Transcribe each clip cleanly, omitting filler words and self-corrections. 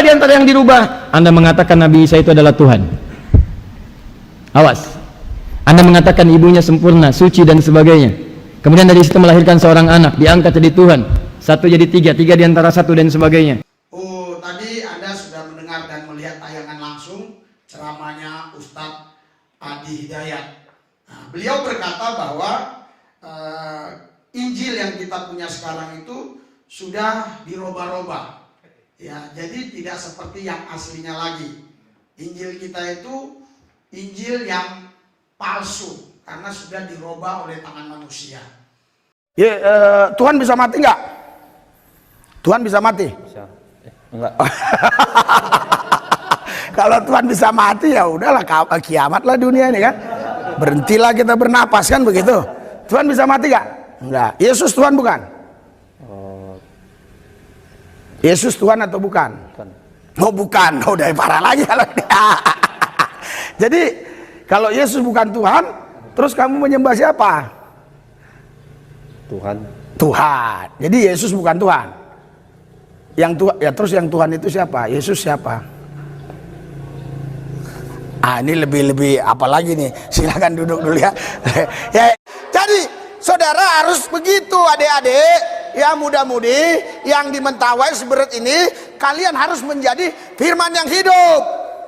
di antara yang dirubah? Anda mengatakan Nabi Isa itu adalah Tuhan. Awas. Anda mengatakan ibunya sempurna, suci dan sebagainya. Kemudian dari situ melahirkan seorang anak, diangkat jadi Tuhan. Satu jadi tiga, tiga di antara satu dan sebagainya. Oh, tadi Anda sudah mendengar dan melihat tayangan langsung ceramahnya Ustadz Adi Hidayat. Nah, beliau berkata bahwa Injil yang kita punya sekarang itu sudah dirubah-rubah. Ya, jadi tidak seperti yang aslinya lagi. Injil kita itu Injil yang palsu karena sudah dirubah oleh tangan manusia. Ya, Tuhan bisa mati nggak? Tuhan bisa mati? Bisa. Enggak. Kalau Tuhan bisa mati ya udahlah, kiamatlah dunia ini kan. Berhentilah kita bernapas kan begitu. Tuhan bisa mati nggak? Enggak. Yesus Tuhan bukan? Yesus Tuhan atau bukan? Bukan. Oh bukan, oh udah parah lagi kalau jadi kalau Yesus bukan Tuhan, terus kamu menyembah siapa? Tuhan. Tuhan. Jadi Yesus bukan Tuhan. Yang Tuhan ya, terus yang Tuhan itu siapa? Yesus siapa? Ah, ini lebih apa lagi nih? Silakan duduk dulu ya. Ya, jadi saudara harus begitu, adik-adik, yang muda-mudi, yang di Mentawai Seberat ini, kalian harus menjadi firman yang hidup.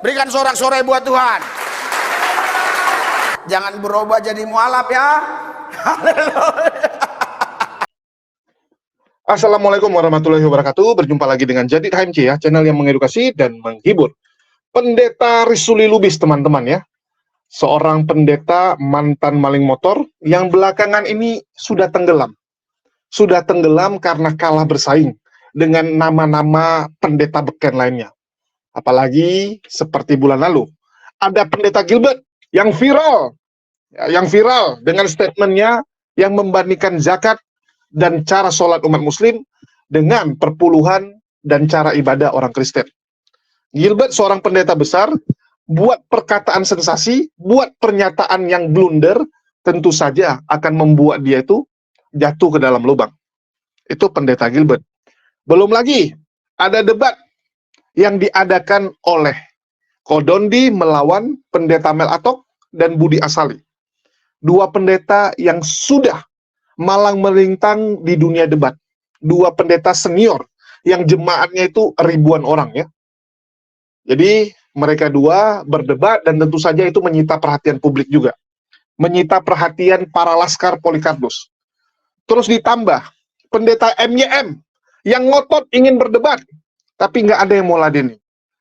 Berikan sorak-sorai buat Tuhan. Jangan berubah jadi mualaf ya. Assalamualaikum warahmatullahi wabarakatuh. Berjumpa lagi dengan Jadi HMC ya, channel yang mengedukasi dan menghibur. Pendeta Risuli Lubis teman-teman ya. Seorang pendeta mantan maling motor yang belakangan ini sudah tenggelam. Sudah tenggelam karena kalah bersaing dengan nama-nama pendeta beken lainnya. Apalagi seperti bulan lalu, ada pendeta Gilbert yang viral. Yang viral dengan statementnya yang membandingkan zakat dan cara sholat umat muslim dengan perpuluhan dan cara ibadah orang Kristen. Gilbert seorang pendeta besar, buat perkataan sensasi, buat pernyataan yang blunder, tentu saja akan membuat dia itu jatuh ke dalam lubang. Itu pendeta Gilbert. Belum lagi, ada debat yang diadakan oleh Kodondi melawan pendeta Mel Atok dan Budi Asali. Dua pendeta yang sudah malang melintang di dunia debat. Dua pendeta senior yang jemaatnya itu ribuan orang ya. Jadi mereka dua berdebat dan tentu saja itu menyita perhatian publik juga. Menyita perhatian para laskar Polikardus. Terus ditambah pendeta MYM yang ngotot ingin berdebat, tapi nggak ada yang mau ladeni.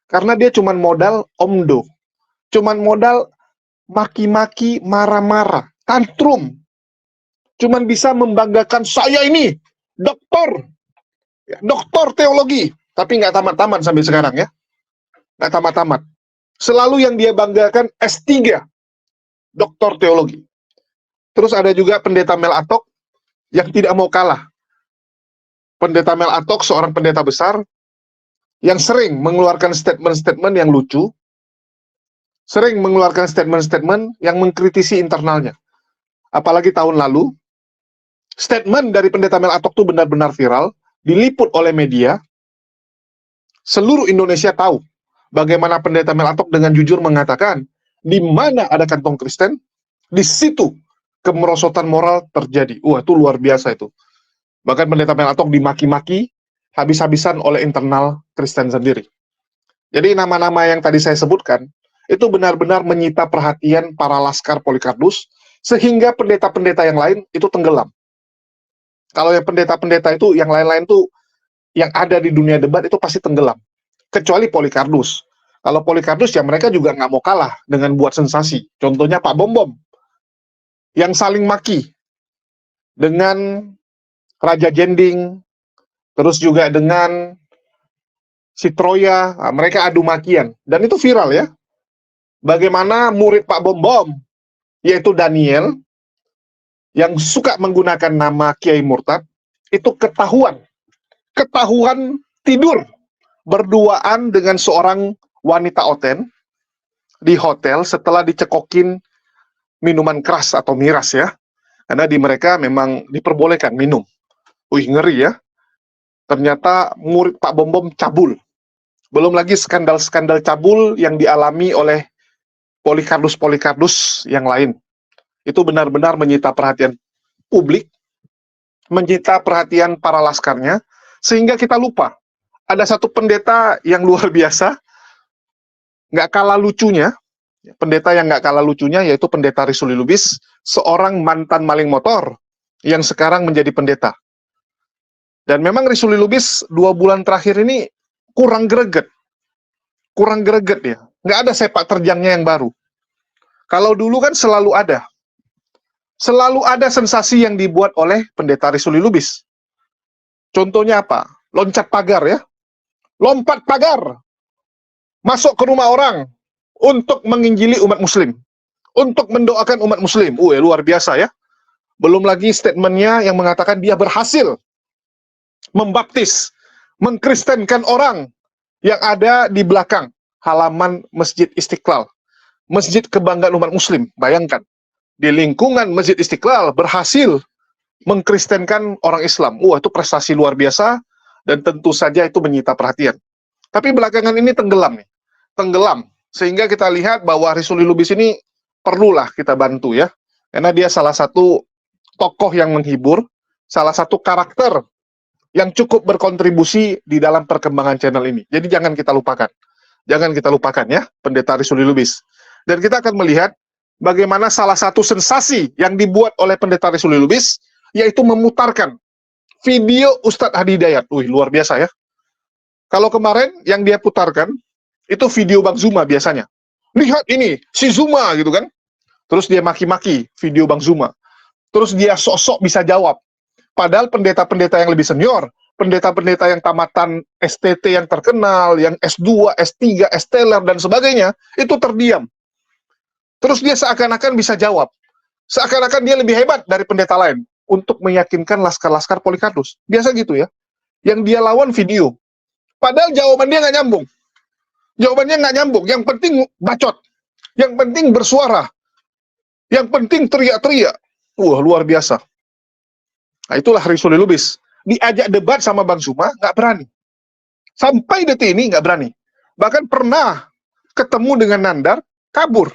Karena dia cuman modal omdo. Cuman modal maki-maki, marah-marah, tantrum. Cuman bisa membanggakan saya ini doktor. Ya, doktor teologi. Tapi nggak tamat-tamat sampai sekarang ya. Nggak tamat-tamat. Selalu yang dia banggakan S3, doktor teologi. Terus ada juga pendeta Mel Atok yang tidak mau kalah. Pendeta Mel Atok seorang pendeta besar yang sering mengeluarkan statement-statement yang lucu, sering mengeluarkan statement-statement yang mengkritisi internalnya. Apalagi tahun lalu, statement dari pendeta Mel Atok itu benar-benar viral, diliput oleh media, seluruh Indonesia tahu bagaimana pendeta Mel Atok dengan jujur mengatakan, di mana ada kantong Kristen, di situ kemerosotan moral terjadi. Wah, itu luar biasa itu. Bahkan pendeta Mel Atok dimaki-maki habis-habisan oleh internal Kristen sendiri. Jadi nama-nama yang tadi saya sebutkan, itu benar-benar menyita perhatian para laskar Polikardus, sehingga pendeta-pendeta yang lain itu tenggelam. Kalau yang pendeta-pendeta itu, yang lain-lain tuh, yang ada di dunia debat itu pasti tenggelam. Kecuali Polikardus. Kalau Polikardus ya mereka juga nggak mau kalah dengan buat sensasi. Contohnya Pak Bom-Bom yang saling maki dengan Raja Jending, terus juga dengan si Troya, mereka adu makian. Dan itu viral ya. Bagaimana murid Pak Bom-Bom, yaitu Daniel, yang suka menggunakan nama Kiai Murtad, itu ketahuan tidur berduaan dengan seorang wanita oten di hotel setelah dicekokin minuman keras atau miras ya. Karena di mereka memang diperbolehkan minum. Wih, ngeri ya. Ternyata murid Pak Bom-Bom cabul. Belum lagi skandal-skandal cabul yang dialami oleh Polikarpus yang lain. Itu benar-benar menyita perhatian publik, menyita perhatian para laskarnya, sehingga kita lupa. Ada satu pendeta yang luar biasa, nggak kalah lucunya, pendeta yang nggak kalah lucunya, yaitu pendeta Risuli Lubis, seorang mantan maling motor, yang sekarang menjadi pendeta. Dan memang Risuli Lubis 2 bulan terakhir ini kurang greget ya. Nggak ada sepak terjangnya yang baru. Kalau dulu kan selalu ada sensasi yang dibuat oleh pendeta Risuli Lubis. Contohnya apa? Loncat pagar ya. Lompat pagar. Masuk ke rumah orang untuk menginjili umat muslim. Untuk mendoakan umat muslim. Luar biasa ya. Belum lagi statementnya yang mengatakan dia berhasil membaptis, mengkristenkan orang yang ada di belakang halaman Masjid Istiqlal. Masjid kebanggaan umat muslim. Bayangkan. Di lingkungan Masjid Istiqlal berhasil mengkristenkan orang Islam. Itu prestasi luar biasa dan tentu saja itu menyita perhatian. Tapi belakangan ini tenggelam. Sehingga kita lihat bahwa Risuli Lubis ini perlulah kita bantu ya. Karena dia salah satu tokoh yang menghibur, salah satu karakter yang cukup berkontribusi di dalam perkembangan channel ini. Jadi jangan kita lupakan. Jangan kita lupakan ya, pendeta Risuli Lubis. Dan kita akan melihat bagaimana salah satu sensasi yang dibuat oleh pendeta Risuli Lubis, yaitu memutarkan video Ustadz Hadi Hidayat. Luar biasa ya. Kalau kemarin yang dia putarkan, itu video Bang Zuma biasanya. Lihat ini, si Zuma gitu kan. Terus dia maki-maki video Bang Zuma. Terus dia sok-sok bisa jawab. Padahal pendeta-pendeta yang lebih senior, pendeta-pendeta yang tamatan STT yang terkenal, yang S2, S3, S-Teller, dan sebagainya, itu terdiam. Terus dia seakan-akan bisa jawab. Seakan-akan dia lebih hebat dari pendeta lain untuk meyakinkan laskar-laskar Polikarpus. Biasa gitu ya. Yang dia lawan video. Padahal jawaban dia nggak nyambung. Jawabannya nggak nyambung. Yang penting bacot. Yang penting bersuara. Yang penting teriak-teriak. Luar biasa. Nah, itulah Risuli Lubis. Diajak debat sama Bang Zuma, nggak berani. Sampai detik ini nggak berani. Bahkan pernah ketemu dengan Nandar, kabur.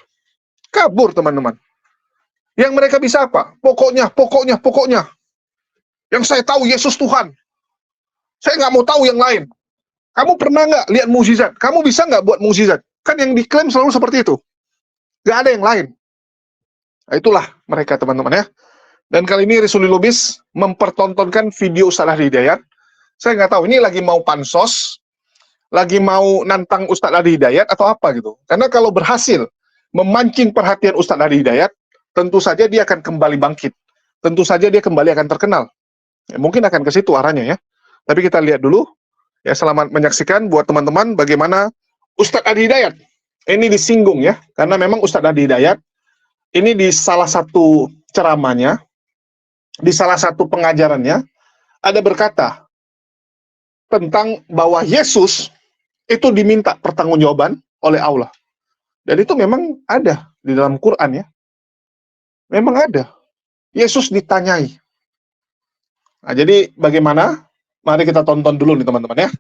Kabur, teman-teman. Yang mereka bisa apa? Pokoknya. Yang saya tahu Yesus Tuhan. Saya nggak mau tahu yang lain. Kamu pernah nggak lihat mukjizat? Kamu bisa nggak buat mukjizat? Kan yang diklaim selalu seperti itu. Nggak ada yang lain. Nah, itulah mereka, teman-teman ya. Dan kali ini Risuli Lubis mempertontonkan video Ustadz Hadi Hidayat. Saya nggak tahu, ini lagi mau pansos, lagi mau nantang Ustadz Hadi Hidayat atau apa gitu. Karena kalau berhasil memancing perhatian Ustadz Hadi Hidayat, tentu saja dia akan kembali bangkit. Tentu saja dia kembali akan terkenal. Ya, mungkin akan ke situ arahnya ya. Tapi kita lihat dulu. Ya, selamat menyaksikan buat teman-teman bagaimana Ustadz Hadi Hidayat. Ini disinggung ya. Karena memang Ustadz Hadi Hidayat ini di salah satu ceramahnya, di salah satu pengajarannya, ada berkata tentang bahwa Yesus itu diminta pertanggungjawaban oleh Allah. Dan itu memang ada di dalam Quran ya. Memang ada. Yesus ditanyai. Nah, jadi bagaimana? Mari kita tonton dulu nih teman-teman ya.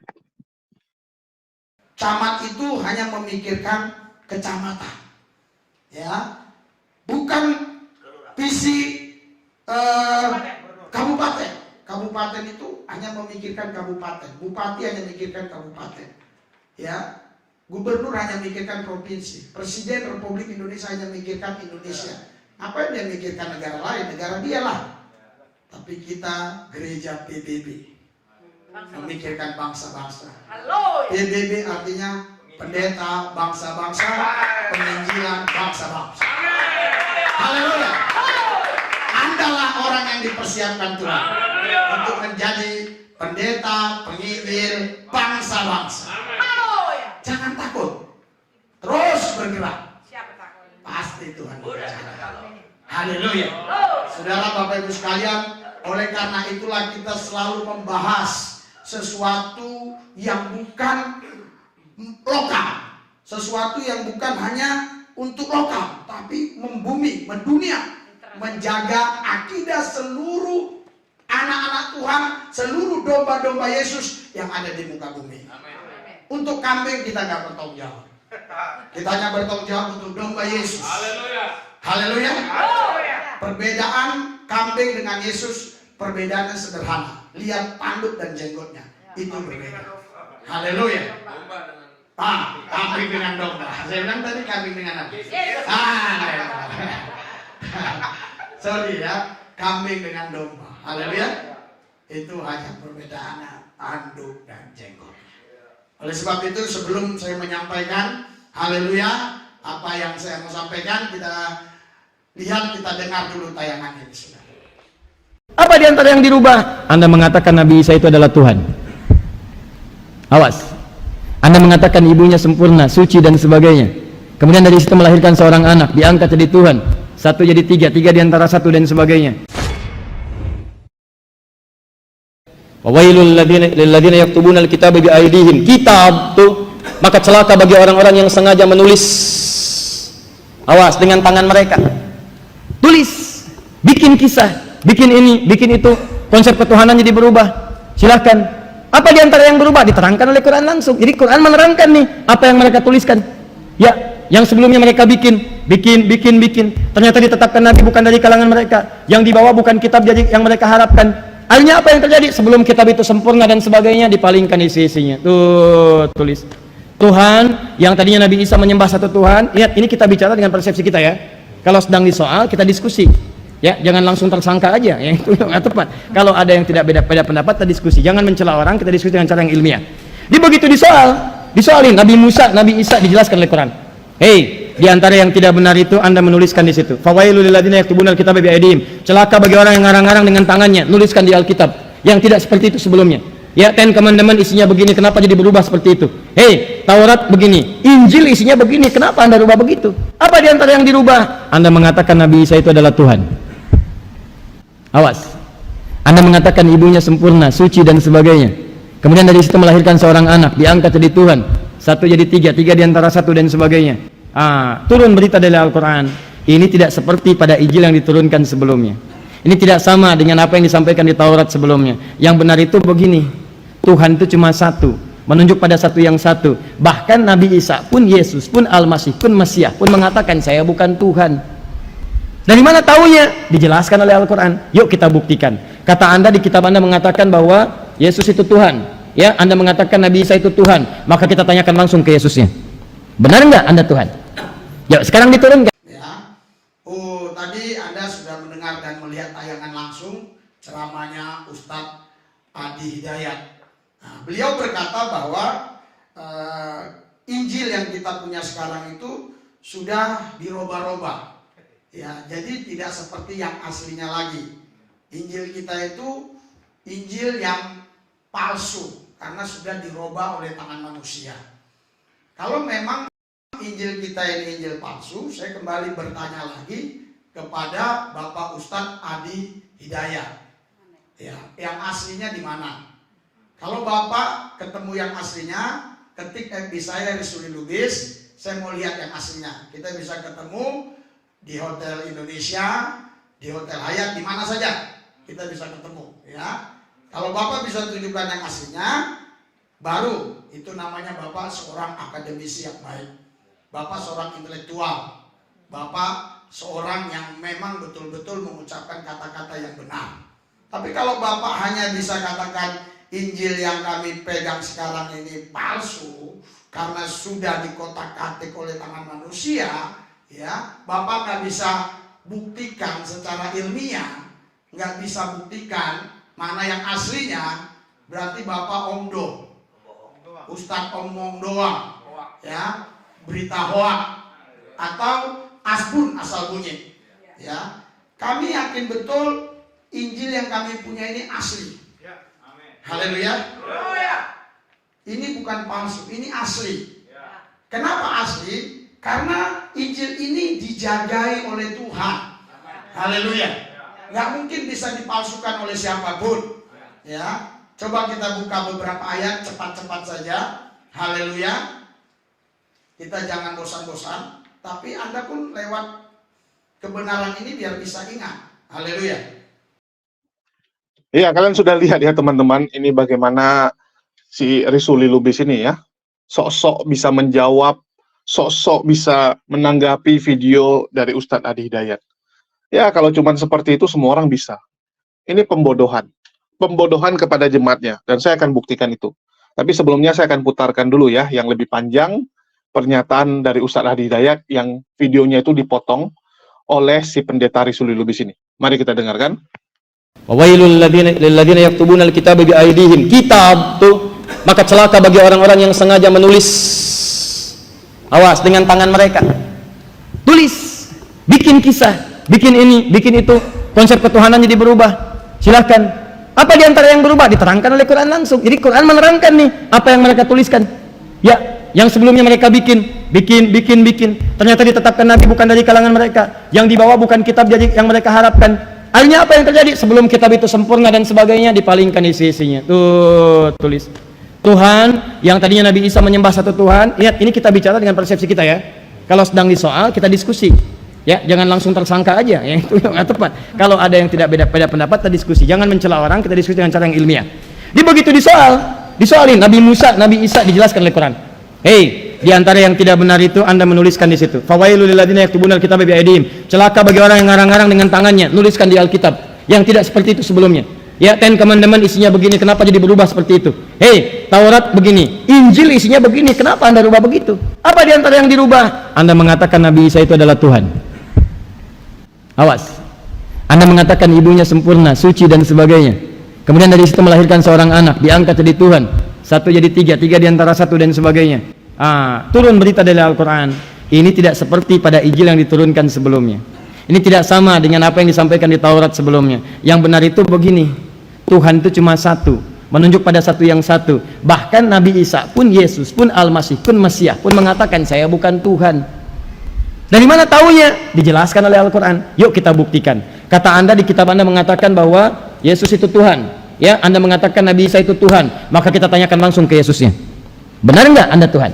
Camat itu hanya memikirkan kecamatan. Ya. Bukan visi kabupaten. Kabupaten itu hanya memikirkan kabupaten. Bupati hanya memikirkan kabupaten. Ya. Gubernur hanya memikirkan provinsi. Presiden Republik Indonesia hanya memikirkan Indonesia. Apa yang dia memikirkan negara lain? Negara dia lah. Tapi kita gereja PBB. Memikirkan bangsa-bangsa. PBB artinya pendeta bangsa-bangsa, penginjilan bangsa-bangsa. Haleluya. Andalah orang yang dipersiapkan Tuhan untuk menjadi pendeta, penginjil bangsa-bangsa. Jangan takut. Terus bergerak. Pasti Tuhan berbicara. Haleluya. Saudara Bapak Ibu sekalian, oleh karena itulah kita selalu membahas sesuatu yang bukan lokal. Sesuatu yang bukan hanya untuk lokal, tapi membumi, mendunia. Menjaga akidah seluruh anak-anak Tuhan, seluruh domba-domba Yesus yang ada di muka bumi. Untuk kambing kita nggak bertanggung jawab. Kita hanya bertanggung jawab untuk domba Yesus. Haleluya. Perbedaan kambing dengan Yesus, perbedaannya sederhana. Lihat tanduk dan jenggotnya, itu berbeda. Haleluya. Kambing dengan domba. Saya bilang tadi kambing dengan apa? Sorry ya, kambing dengan domba. Haleluya. Itu hanya perbedaannya tanduk dan jenggot. Oleh sebab itu sebelum saya menyampaikan haleluya apa yang saya mau sampaikan, kita lihat, kita dengar dulu tayangan ini, saudara. Apa di antara yang dirubah? Anda mengatakan Nabi Isa itu adalah Tuhan. Awas. Anda mengatakan ibunya sempurna, suci dan sebagainya. Kemudian dari situ melahirkan seorang anak, diangkat jadi Tuhan. Satu jadi tiga, tiga di antara satu dan sebagainya. Wawailul ladzina yaktubuna alkitaba biaydihim. Kitab tuh, maka celaka bagi orang-orang yang sengaja menulis. Awas, dengan tangan mereka. Tulis, bikin kisah, bikin ini, bikin itu. Konsep ketuhanan jadi berubah. Silahkan. Apa di antara yang berubah? Diterangkan oleh Quran langsung. Jadi Quran menerangkan nih apa yang mereka tuliskan. Ya, yang sebelumnya mereka bikin. Ternyata ditetapkan Nabi bukan dari kalangan mereka. Yang dibawa bukan kitab jadi yang mereka harapkan. Akhirnya apa yang terjadi? Sebelum kitab itu sempurna dan sebagainya, dipalingkan isi-isinya. Tuh, tulis. Tuhan, yang tadinya Nabi Isa menyembah satu Tuhan. Lihat, ini kita bicara dengan persepsi kita ya. Kalau sedang disoal, kita diskusi. Ya, jangan langsung tersangka aja. Yang itu nggak tepat. Kalau ada yang tidak beda pendapat, kita diskusi. Jangan mencela orang, kita diskusi dengan cara yang ilmiah. Di begitu disoalin Nabi Musa, Nabi Isa dijelaskan oleh Quran. Hei, di antara yang tidak benar itu Anda menuliskan di situ. Fawailul ladzina yaktubuna alkitaba biaydihim. Celaka bagi orang yang ngarang-ngarang dengan tangannya, nuliskan di Alkitab yang tidak seperti itu sebelumnya. Ya, Ten Commandment isinya begini, kenapa jadi berubah seperti itu? Hei, Taurat begini, Injil isinya begini, kenapa Anda rubah begitu? Apa di antara yang dirubah? Anda mengatakan Nabi Isa itu adalah Tuhan. Awas. Anda mengatakan ibunya sempurna, suci dan sebagainya. Kemudian dari situ melahirkan seorang anak, diangkat jadi Tuhan. Satu jadi tiga, tiga di antara satu dan sebagainya. Turun berita dari Al-Quran. Ini tidak seperti pada Injil yang diturunkan sebelumnya. Ini tidak sama dengan apa yang disampaikan di Taurat sebelumnya. Yang benar itu begini, Tuhan itu cuma satu, menunjuk pada satu yang satu. Bahkan Nabi Isa pun, Yesus pun, Al-Masih pun, Mesias pun mengatakan saya bukan Tuhan. Dari mana taunya? Dijelaskan oleh Al-Quran. Yuk kita buktikan. Kata Anda di kitab Anda mengatakan bahwa Yesus itu Tuhan. Ya, Anda mengatakan Nabi Isa itu Tuhan. Maka kita tanyakan langsung ke Yesusnya. Benar enggak Anda Tuhan? Ya, sekarang diturunkan. Ya. Tadi Anda sudah mendengar dan melihat tayangan langsung ceramahnya Ustadz Adi Hidayat. Nah, beliau berkata bahwa Injil yang kita punya sekarang itu sudah dirubah-rubah. Ya, jadi tidak seperti yang aslinya lagi. Injil kita itu Injil yang palsu karena sudah dirubah oleh tangan manusia. Kalau memang Injil kita ini Injil palsu, saya kembali bertanya lagi kepada Bapak Ustadz Adi Hidayat. Ya, yang aslinya di mana? Kalau Bapak ketemu yang aslinya, ketik FB saya Risuli Lubis, saya mau lihat yang aslinya. Kita bisa ketemu di Hotel Indonesia, di Hotel Hyatt, di mana saja kita bisa ketemu. Ya, kalau Bapak bisa tunjukkan yang aslinya, baru itu namanya Bapak seorang akademisi yang baik. Bapak seorang intelektual. Bapak seorang yang memang betul-betul mengucapkan kata-kata yang benar. Tapi kalau Bapak hanya bisa katakan Injil yang kami pegang sekarang ini palsu karena sudah dikotak-katik oleh tangan manusia, ya, Bapak nggak bisa buktikan secara ilmiah, nggak bisa buktikan mana yang aslinya, berarti Bapak omdo, Ustadz omong doang, ya, berita hoak atau asbun asal bunyi. Ya, kami yakin betul Injil yang kami punya ini asli. Haleluya. Ini bukan palsu, ini asli. Kenapa asli? Karena Injil ini dijagai oleh Tuhan. Haleluya. Nggak mungkin bisa dipalsukan oleh siapapun. Ya, coba kita buka beberapa ayat cepat-cepat saja. Haleluya. Kita jangan bosan-bosan, tapi Anda pun lewat kebenaran ini biar bisa ingat. Haleluya. Iya, kalian sudah lihat ya teman-teman, ini bagaimana si Risuli Lubis ini ya, sok-sok bisa menjawab, sok-sok bisa menanggapi video dari Ustadz Adi Hidayat. Ya, kalau cuman seperti itu semua orang bisa. Ini pembodohan. Pembodohan kepada jemaatnya, dan saya akan buktikan itu. Tapi sebelumnya saya akan putarkan dulu ya, yang lebih panjang, pernyataan dari Ustadz Adi Hidayat yang videonya itu dipotong oleh si pendeta Risuli Lubis ini. Mari kita dengarkan. Wawailul ladzina yaktubuna alkitaba biaydihim. Kitab tuh, maka celaka bagi orang-orang yang sengaja menulis. Awas dengan tangan mereka. Tulis, bikin kisah, bikin ini, bikin itu. Konsep ketuhanan jadi berubah. Silahkan. Apa di antara yang berubah? Diterangkan oleh Quran langsung. Jadi Quran menerangkan nih apa yang mereka tuliskan. Ya, yang sebelumnya mereka bikin. Ternyata ditetapkan Nabi bukan dari kalangan mereka. Yang dibawa bukan kitab jadi yang mereka harapkan. Akhirnya apa yang terjadi? Sebelum kitab itu sempurna dan sebagainya, dipalingkan isi-isinya. Tuh, tulis. Tuhan, yang tadinya Nabi Isa menyembah satu Tuhan. Lihat, ini kita bicara dengan persepsi kita ya. Kalau sedang disoal, kita diskusi. Ya, jangan langsung tersangka aja, ya itu nggak tepat. Kalau ada yang tidak beda pendapat, kita diskusi. Jangan mencela orang, kita diskusi dengan cara yang ilmiah. Di begitu disoalin Nabi Musa, Nabi Isa dijelaskan oleh Quran. Hei, di antara yang tidak benar itu Anda menuliskan di situ. Fawailul ladzina yaktubuna alkitaba biaydihim. Celaka bagi orang yang ngarang-ngarang dengan tangannya, nuliskan di Alkitab yang tidak seperti itu sebelumnya. Ya, Ten Commandment isinya begini, kenapa jadi berubah seperti itu? Hei, Taurat begini, Injil isinya begini, kenapa Anda rubah begitu? Apa di antara yang dirubah? Anda mengatakan Nabi Isa itu adalah Tuhan. Awas, Anda mengatakan ibunya sempurna, suci dan sebagainya. Kemudian dari situ melahirkan seorang anak, diangkat jadi Tuhan. Satu jadi tiga, tiga diantara satu dan sebagainya. Turun berita dari Al-Quran. Ini tidak seperti pada Injil yang diturunkan sebelumnya. Ini tidak sama dengan apa yang disampaikan di Taurat sebelumnya. Yang benar itu begini, Tuhan itu cuma satu, menunjuk pada satu yang satu. Bahkan Nabi Isa pun, Yesus pun, Al-Masih pun, Mesias pun mengatakan saya bukan Tuhan. Dari mana taunya? Dijelaskan oleh Al-Quran. Yuk kita buktikan. Kata Anda di kitab Anda mengatakan bahwa Yesus itu Tuhan. Ya, Anda mengatakan Nabi Isa itu Tuhan. Maka kita tanyakan langsung ke Yesusnya. Benar nggak Anda Tuhan?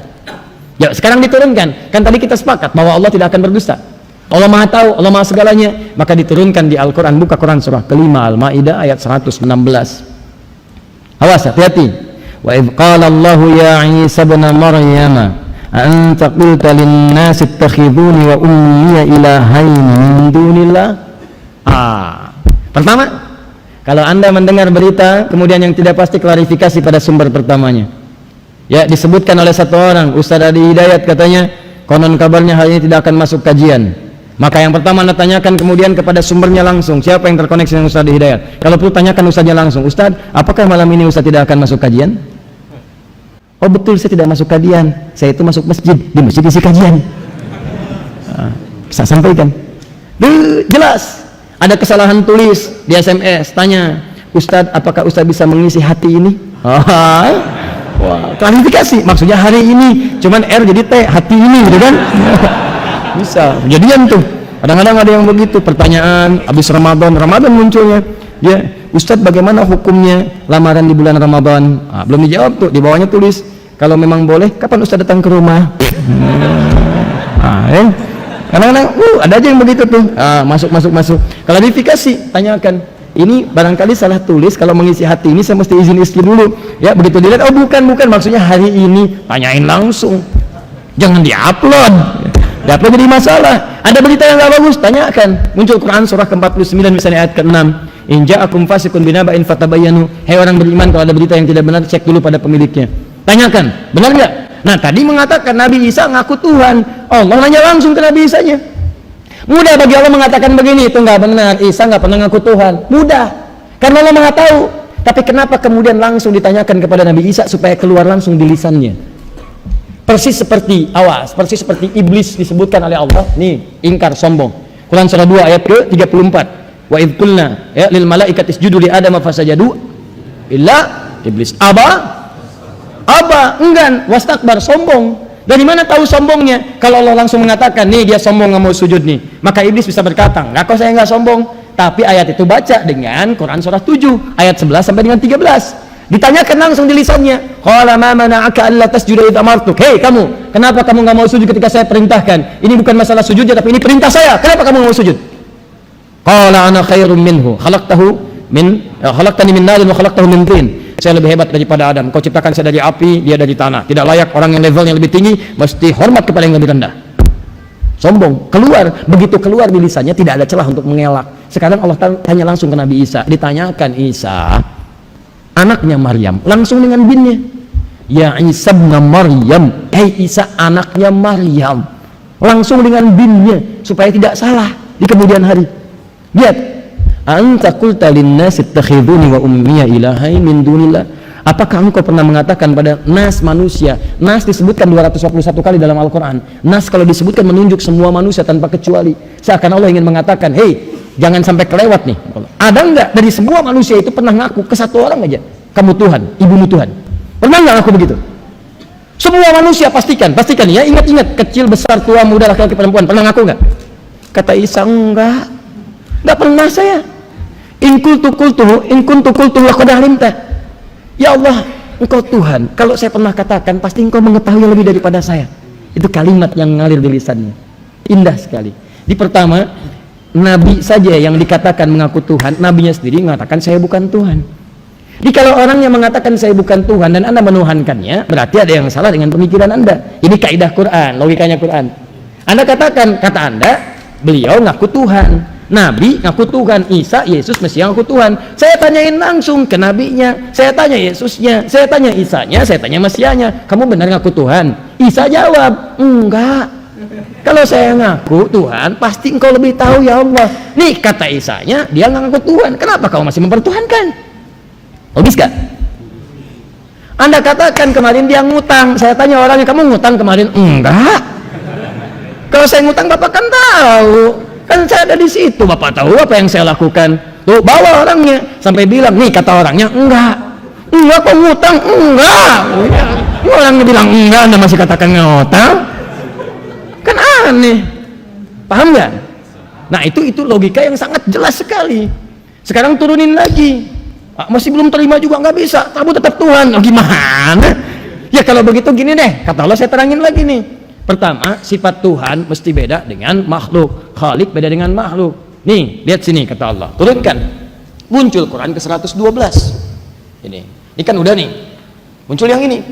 Ya, sekarang diturunkan. Kan tadi kita sepakat bahwa Allah tidak akan berdusta. Allah Maha tahu, Allah Maha segalanya. Maka diturunkan di Al-Quran. Buka Quran surah kelima Al-Maidah ayat 116. Awas, hati-hati. Wa idh qala Allahu ya Isa ibn Maryam anta qulta lin-nasi ittakhiduni wa ummiya ilahaini min dunillah. Pertama, kalau Anda mendengar berita kemudian yang tidak pasti, klarifikasi pada sumber pertamanya. Ya, disebutkan oleh satu orang, Ustadz Adi Hidayat katanya, konon kabarnya hal ini tidak akan masuk kajian. Maka yang pertama Anda tanyakan kemudian kepada sumbernya langsung, siapa yang terkoneksi dengan Ustadz Adi Hidayat. Kalau perlu tanyakan Ustadznya langsung, Ustadz, apakah malam ini Ustadz tidak akan masuk kajian? Oh betul, saya tidak masuk kajian, saya itu masuk masjid, di masjid isi kajian. Bisa sampaikan. Jelas, ada kesalahan tulis di SMS, tanya, Ustadz, apakah Ustadz bisa mengisi hati ini? Wah, klarifikasi, maksudnya hari ini, cuman R jadi T, hati ini, gitu kan? Bisa, kejadian tuh. Kadang-kadang ada yang begitu, pertanyaan, habis Ramadan munculnya, ya, Ustadz bagaimana hukumnya lamaran di bulan Ramadan? Belum dijawab tuh, di bawahnya tulis, kalau memang boleh, kapan Ustadz datang ke rumah? Kadang-kadang, ada aja yang begitu tuh, masuk. Klarifikasi, tanyakan, ini barangkali salah tulis, kalau mengisi hati ini saya mesti izin istri dulu. Ya, begitu dilihat, oh bukan, maksudnya hari ini, tanyain langsung, jangan diupload. Diupload jadi masalah. Ada berita yang nggak bagus, tanyakan. Muncul Quran surah ke-49 misalnya ayat ke-6. In ja'akum fasiqun binaba'in fatabayyanu. Hei orang beriman, kalau ada berita yang tidak benar, cek dulu pada pemiliknya. Tanyakan, benar nggak? Nah, tadi mengatakan Nabi Isa ngaku Tuhan. Allah nanya langsung ke Nabi Isanya. Mudah bagi Allah mengatakan begini, itu nggak benar. Isa nggak pernah ngaku Tuhan. Mudah, karena Allah Maha tahu. Tapi kenapa kemudian langsung ditanyakan kepada Nabi Isa supaya keluar langsung di lisannya? Persis seperti iblis disebutkan oleh Allah. Nih, ingkar, sombong. Quran surah 2 ayat ke-34. Wa idh qulna ya lil malaikati isjudu li adama fasajadu illa iblis aba enggan wastakbar, sombong. Dari mana tahu sombongnya? Kalau Allah langsung mengatakan, nih dia sombong nggak mau sujud nih, maka iblis bisa berkata, nggak kok saya nggak sombong. Tapi ayat itu baca dengan Quran surah 7 ayat 11 sampai dengan 13. Ditanyakan langsung di lisannya, qala ma mana'aka alla tasjuda idh amartuk. Hei kamu, kenapa kamu nggak mau sujud ketika saya perintahkan? Ini bukan masalah sujudnya, tapi ini perintah saya. Kenapa kamu nggak mau sujud? Qala ana khairum minhu khalaqtani min narin wa khalaqtahu min tin. saya lebih hebat daripada Adam. Kau ciptakan saya dari api, dia dari tanah. Tidak layak orang yang levelnya lebih tinggi mesti hormat kepada yang lebih rendah. Sombong. Keluar, begitu keluar di lisannya tidak ada celah untuk mengelak. Sekarang Allah tanya langsung ke Nabi Isa. Ditanyakan, Isa anaknya Maryam, langsung dengan binnya, ya Isa bin Maryam, Isa anaknya Maryam, langsung dengan binnya supaya tidak salah di kemudian hari. Lihat, anta qulta lin-nasi ittakhiduni wa ummiya ilahain min dunillah. Apakah engkau pernah mengatakan pada nas manusia? Nas disebutkan 221 kali dalam Al-Quran. Nas kalau disebutkan menunjuk semua manusia tanpa kecuali. Seakan Allah ingin mengatakan, hei, jangan sampai kelewat nih. Ada enggak dari semua manusia itu pernah ngaku ke satu orang aja, kamu Tuhan, ibumu Tuhan? Pernah enggak ngaku begitu? Semua manusia pastikan ya, ingat-ingat, kecil, besar, tua, muda, laki-laki, perempuan, pernah ngaku enggak? Kata Isa, enggak pernah saya. In kuntu qultu laqad alimta. Ya Allah, engkau Tuhan. Kalau saya pernah katakan, pasti engkau mengetahui lebih daripada saya. Itu kalimat yang ngalir di lisannya. Indah sekali. Di pertama, Nabi saja yang dikatakan mengaku Tuhan, Nabinya sendiri mengatakan saya bukan Tuhan. Jadi kalau orang yang mengatakan saya bukan Tuhan dan Anda menuhankannya, berarti ada yang salah dengan pemikiran Anda. Ini kaidah Quran, logikanya Quran. Anda katakan, kata Anda, beliau ngaku Tuhan. Nabi ngaku Tuhan, Isa, Yesus, Mesias ngaku Tuhan. Saya tanyain langsung ke nabinya, saya tanya Yesusnya, saya tanya Isanya, saya tanya Mesiasnya, kamu benar ngaku Tuhan? Isa jawab, enggak. Kalau saya ngaku Tuhan, pasti engkau lebih tahu ya Allah. Nih kata Isanya, dia nggak ngaku Tuhan. Kenapa kau masih mempertuhankan? Logis gak? Anda katakan kemarin dia ngutang, saya tanya orangnya, kamu ngutang kemarin? Enggak. Kalau saya ngutang Bapak kan tahu. Kan saya ada di situ, Bapak tahu apa yang saya lakukan. Tuh bawa orangnya sampai bilang, nih kata orangnya enggak kok ngutang, enggak. Orangnya bilang enggak, Anda masih katakan ngutang, kan aneh. Paham nggak? Nah itu logika yang sangat jelas sekali. Sekarang turunin lagi, masih belum terima juga, nggak bisa, kamu tetap Tuhan. Oh, gimana? Ya kalau begitu gini deh, kata Allah saya terangin lagi nih. Pertama, sifat Tuhan mesti beda dengan makhluk. Khalik beda dengan makhluk. Nih, lihat sini kata Allah. Turunkan. Muncul Quran ke 112. Ini kan udah nih. Muncul yang ini.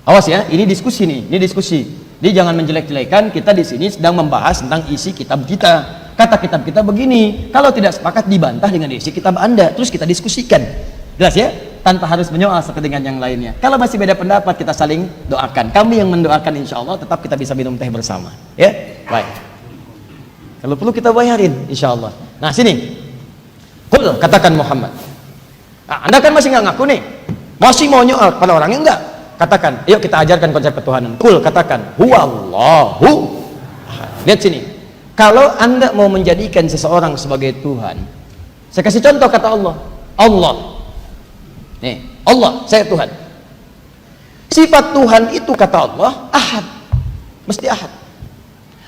Awas ya, ini diskusi nih. Ini diskusi. Jadi jangan menjelek-jelekan, kita di sini sedang membahas tentang isi kitab kita. Kata kitab kita begini. Kalau tidak sepakat dibantah dengan isi kitab Anda. Terus kita diskusikan. Jelas ya? Tanpa harus menyoal satu dengan yang lainnya. Kalau masih beda pendapat, kita saling doakan. Kami yang mendoakan, insya Allah tetap kita bisa minum teh bersama. Ya, baik. Kalau perlu kita bayarin, insya Allah. Nah sini, Qul, katakan Muhammad. Nah, Anda kan masih nggak ngaku nih, masih mau nyoal pada orangnya enggak? Katakan, yuk kita ajarkan konsep ketuhanan. Qul, katakan, Huwallahu. Lihat sini, kalau Anda mau menjadikan seseorang sebagai Tuhan, saya kasih contoh kata Allah. Allah. Nih, Allah, saya Tuhan. Sifat Tuhan itu kata Allah, ahad. Mesti ahad.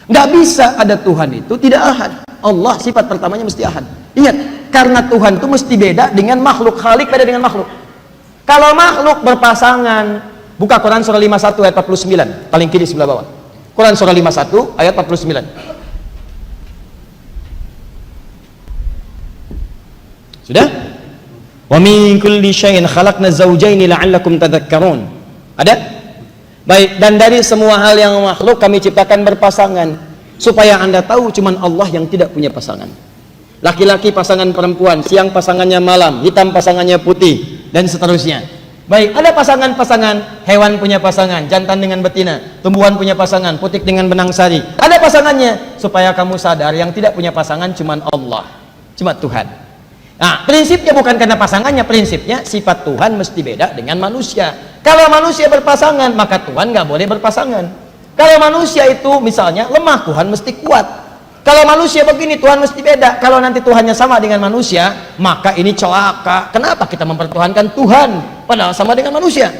Nggak bisa ada Tuhan itu tidak ahad. Allah sifat pertamanya mesti ahad. Ingat, karena Tuhan itu mesti beda dengan makhluk. Khalik beda dengan makhluk. Kalau makhluk berpasangan, buka Quran surah 51 ayat 49, paling kiri sebelah bawah. Quran surah 51 ayat 49. Sudah? Wa min kulli syai'in khalaqna zawjaini la'allakum tadhakkarun. Ada? Baik, dan dari semua hal yang makhluk kami ciptakan berpasangan supaya Anda tahu cuman Allah yang tidak punya pasangan. Laki-laki pasangan perempuan, siang pasangannya malam, hitam pasangannya putih, dan seterusnya. Baik, ada pasangan-pasangan, hewan punya pasangan, jantan dengan betina, tumbuhan punya pasangan, putik dengan benang sari. Ada pasangannya supaya kamu sadar yang tidak punya pasangan cuman Allah, cuma Tuhan. Nah, prinsipnya bukan karena pasangannya, prinsipnya sifat Tuhan mesti beda dengan manusia. Kalau manusia berpasangan, maka Tuhan nggak boleh berpasangan. Kalau manusia itu misalnya lemah, Tuhan mesti kuat. Kalau manusia begini, Tuhan mesti beda. Kalau nanti Tuhannya sama dengan manusia, maka ini celaka. Kenapa kita mempertuhankan Tuhan padahal sama dengan manusia?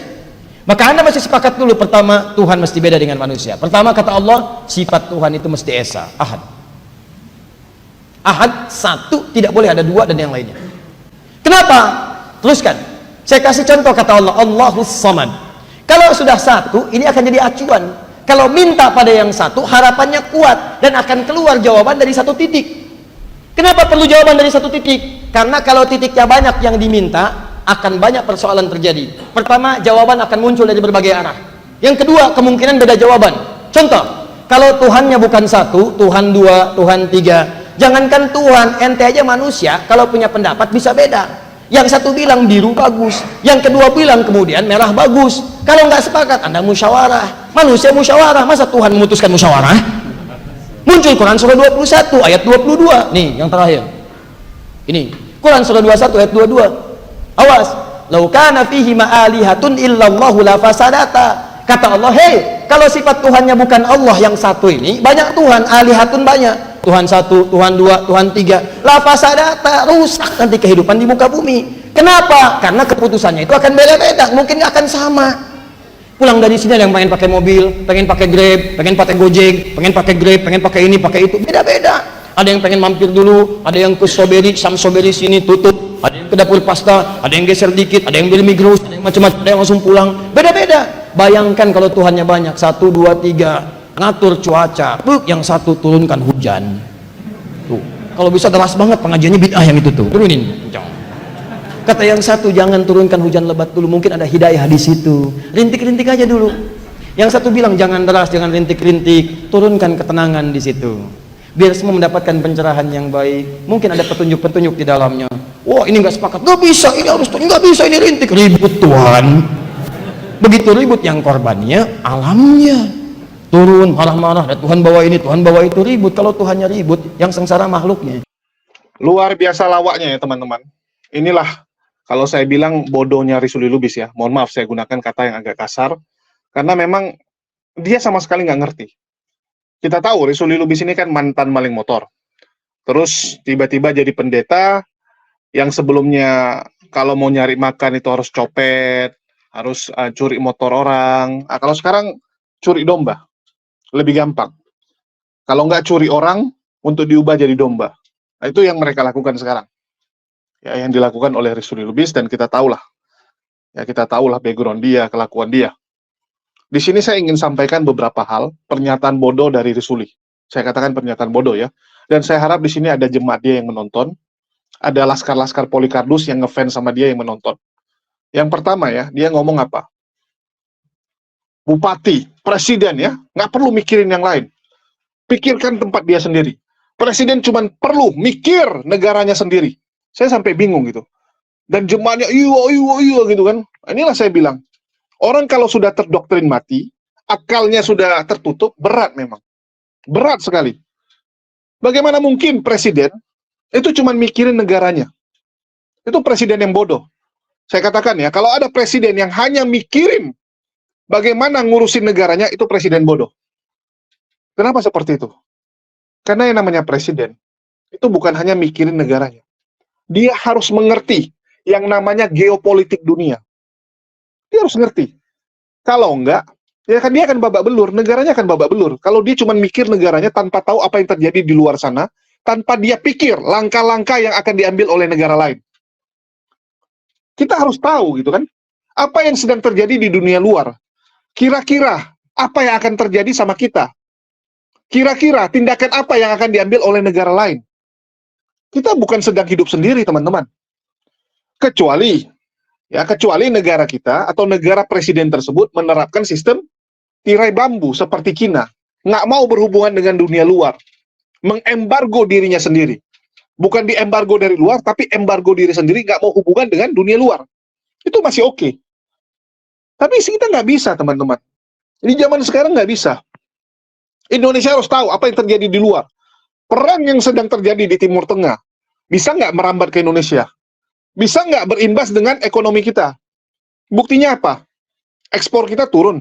Maka Anda masih sepakat dulu, pertama Tuhan mesti beda dengan manusia. Pertama kata Allah, sifat Tuhan itu mesti esa, ahad. Ahad, satu, tidak boleh ada dua dan yang lainnya. Kenapa? Teruskan. Saya kasih contoh kata Allah, Allahus Samad. Kalau sudah satu, ini akan jadi acuan. Kalau minta pada yang satu, harapannya kuat dan akan keluar jawaban dari satu titik. Kenapa perlu jawaban dari satu titik? Karena kalau titiknya banyak yang diminta, akan banyak persoalan terjadi. Pertama, jawaban akan muncul dari berbagai arah. Yang kedua, kemungkinan beda jawaban. Contoh, kalau Tuhannya bukan satu, Tuhan dua, Tuhan tiga. Jangankan Tuhan, ente aja manusia, kalau punya pendapat bisa beda. Yang satu bilang biru bagus, yang kedua bilang kemudian merah bagus. Kalau nggak sepakat, Anda musyawarah. Manusia musyawarah, masa Tuhan memutuskan musyawarah? Muncul Quran surah 21 ayat 22. Nih, yang terakhir. Ini, Quran surah 21 ayat 22. Awas, lau kana fihi ma'alihatun illallahu la fasadata. Kata Allah, hei, kalau sifat Tuhannya bukan Allah yang satu ini, banyak Tuhan, alihatun banyak. Tuhan satu, Tuhan dua, Tuhan tiga. La fasadata, rusak nanti kehidupan di muka bumi. Kenapa? Karena keputusannya itu akan beda-beda, mungkin nggak akan sama. Pulang dari sini ada yang pengen pakai mobil, pengen pakai Grab, pengen pakai Gojek, pengen pakai Grab, pengen pakai ini, pakai itu, beda-beda. Ada yang pengen mampir dulu, ada yang ke Strawberry, Strawberry sini tutup, ada yang ke dapur pasta, ada yang geser dikit, ada yang beli Migros, ada yang macam-macam, ada yang langsung pulang, beda-beda. Bayangkan kalau Tuhannya banyak, 1, 2, 3, ngatur cuaca, yang satu turunkan hujan. Tuh, kalau bisa deras banget pengajiannya bid'ah yang itu tuh, turunin. Kata yang satu, jangan turunkan hujan lebat dulu, mungkin ada hidayah di situ. Rintik-rintik aja dulu. Yang satu bilang jangan deras, jangan rintik-rintik, turunkan ketenangan di situ. Biar semua mendapatkan pencerahan yang baik. Mungkin ada petunjuk-petunjuk di dalamnya. Wah, ini nggak sepakat, nggak bisa, ini harus, nggak bisa, ini rintik, ribut Tuhan. Begitu ribut yang korbannya alamnya. Turun marah-marah, dan Tuhan bawa ini, Tuhan bawa itu, ribut. Kalau Tuhannya ribut, yang sengsara makhluknya. Luar biasa lawaknya ya teman-teman. Inilah kalau saya bilang bodohnya Risuli Lubis ya. Mohon maaf saya gunakan kata yang agak kasar. Karena memang dia sama sekali nggak ngerti. Kita tahu Risuli Lubis ini kan mantan maling motor. Terus tiba-tiba jadi pendeta yang sebelumnya kalau mau nyari makan itu harus copet, harus curi motor orang. Kalau sekarang curi domba. Lebih gampang. Kalau nggak curi orang, untuk diubah jadi domba. Nah, itu yang mereka lakukan sekarang. Ya, yang dilakukan oleh Risuli Lubis, dan kita tahulah. Ya, kita tahulah background dia, kelakuan dia. Di sini saya ingin sampaikan beberapa hal, pernyataan bodoh dari Risuli. Saya katakan pernyataan bodoh ya. Dan saya harap di sini ada jemaat dia yang menonton, ada laskar-laskar Polikardus yang ngefans sama dia yang menonton. Yang pertama ya, dia ngomong apa? Bupati, presiden ya, nggak perlu mikirin yang lain. Pikirkan tempat dia sendiri. Presiden cuma perlu mikir negaranya sendiri. Saya sampai bingung gitu. Dan jemaatnya iya gitu kan. Inilah saya bilang, orang kalau sudah terdoktrin mati, akalnya sudah tertutup, berat memang. Berat sekali. Bagaimana mungkin presiden itu cuma mikirin negaranya? Itu presiden yang bodoh. Saya katakan ya, kalau ada presiden yang hanya mikirin bagaimana ngurusin negaranya, itu presiden bodoh. Kenapa seperti itu? Karena yang namanya presiden, itu bukan hanya mikirin negaranya. Dia harus mengerti yang namanya geopolitik dunia. Dia harus ngerti. Kalau enggak, ya kan dia akan babak belur, negaranya akan babak belur. Kalau dia cuma mikir negaranya tanpa tahu apa yang terjadi di luar sana, tanpa dia pikir langkah-langkah yang akan diambil oleh negara lain. Kita harus tahu gitu kan, apa yang sedang terjadi di dunia luar. Kira-kira apa yang akan terjadi sama kita? Kira-kira tindakan apa yang akan diambil oleh negara lain? Kita bukan sedang hidup sendiri, teman-teman. Kecuali negara kita atau negara presiden tersebut menerapkan sistem tirai bambu seperti Cina. Nggak mau berhubungan dengan dunia luar. Mengembargo dirinya sendiri. Bukan diembargo dari luar, tapi embargo diri sendiri, nggak mau hubungan dengan dunia luar. Itu masih oke. Tapi kita nggak bisa, teman-teman. Di zaman sekarang nggak bisa. Indonesia harus tahu apa yang terjadi di luar. Perang yang sedang terjadi di Timur Tengah, bisa nggak merambat ke Indonesia? Bisa nggak berimbas dengan ekonomi kita? Buktinya apa? Ekspor kita turun.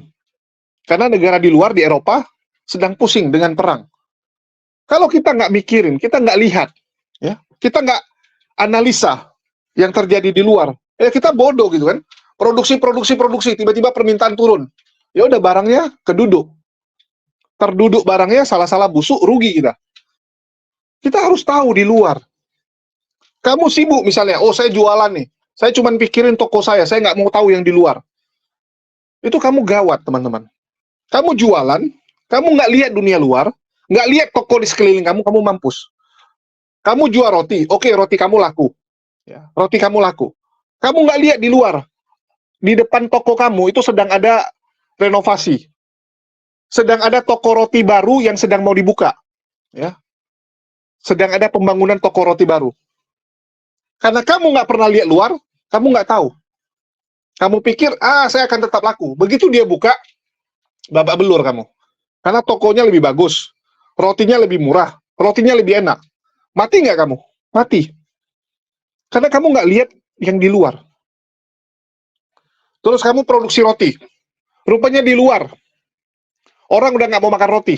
Karena negara di luar, di Eropa, sedang pusing dengan perang. Kalau kita nggak mikirin, kita nggak lihat, ya, kita nggak analisa yang terjadi di luar, ya kita bodoh gitu kan. Produksi, tiba-tiba permintaan turun. Ya udah barangnya keduduk. Terduduk barangnya, salah-salah busuk, rugi kita. Kita harus tahu di luar. Kamu sibuk misalnya, oh saya jualan nih, saya cuma pikirin toko saya nggak mau tahu yang di luar. Itu kamu gawat, teman-teman. Kamu jualan, kamu nggak lihat dunia luar, nggak lihat toko di sekeliling kamu mampus. Kamu jual roti, oke, roti kamu laku. Ya, roti kamu laku. Kamu nggak lihat di luar, di depan toko kamu itu sedang ada renovasi, sedang ada toko roti baru yang sedang mau dibuka, ya, sedang ada pembangunan toko roti baru. Karena kamu nggak pernah lihat luar, kamu nggak tahu. Kamu pikir, saya akan tetap laku. Begitu dia buka, babak belur kamu. Karena tokonya lebih bagus, rotinya lebih murah, rotinya lebih enak. Mati nggak kamu? Mati. Karena kamu nggak lihat yang di luar. Terus kamu produksi roti. Rupanya di luar, orang udah nggak mau makan roti.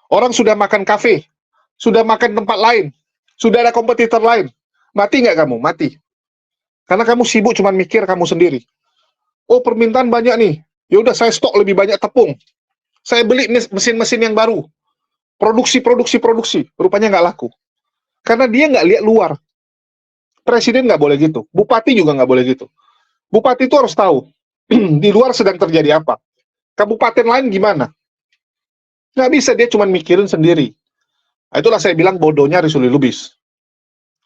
Orang sudah makan kafe, sudah makan tempat lain, sudah ada kompetitor lain. Mati nggak kamu? Mati. Karena kamu sibuk cuma mikir kamu sendiri. Oh, permintaan banyak nih. Ya udah, saya stok lebih banyak tepung. Saya beli mesin-mesin yang baru. Produksi. Rupanya nggak laku. Karena dia nggak lihat luar. Presiden nggak boleh gitu. Bupati juga nggak boleh gitu. Bupati itu harus tahu di luar sedang terjadi apa. Kabupaten lain gimana? Nggak bisa, dia cuma mikirin sendiri. Nah, itulah saya bilang bodohnya Risuli Lubis.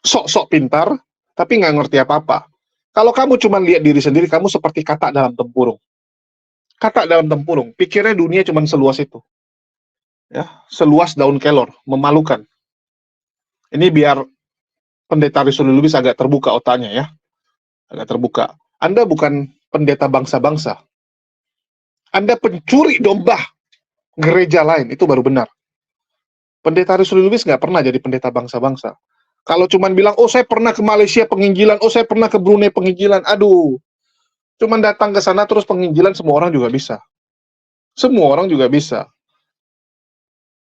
Sok-sok pintar, tapi nggak ngerti apa-apa. Kalau kamu cuma lihat diri sendiri, kamu seperti katak dalam tempurung. Katak dalam tempurung, pikirnya dunia cuma seluas itu. Ya, seluas daun kelor, memalukan. Ini biar pendeta Risuli Lubis agak terbuka otaknya ya. Agak terbuka. Anda bukan pendeta bangsa-bangsa. Anda pencuri domba gereja lain, itu baru benar. Pendeta Risuli Lubis nggak pernah jadi pendeta bangsa-bangsa. Kalau cuman bilang, oh saya pernah ke Malaysia penginjilan, oh saya pernah ke Brunei penginjilan, aduh. Cuman datang ke sana terus penginjilan, semua orang juga bisa. Semua orang juga bisa.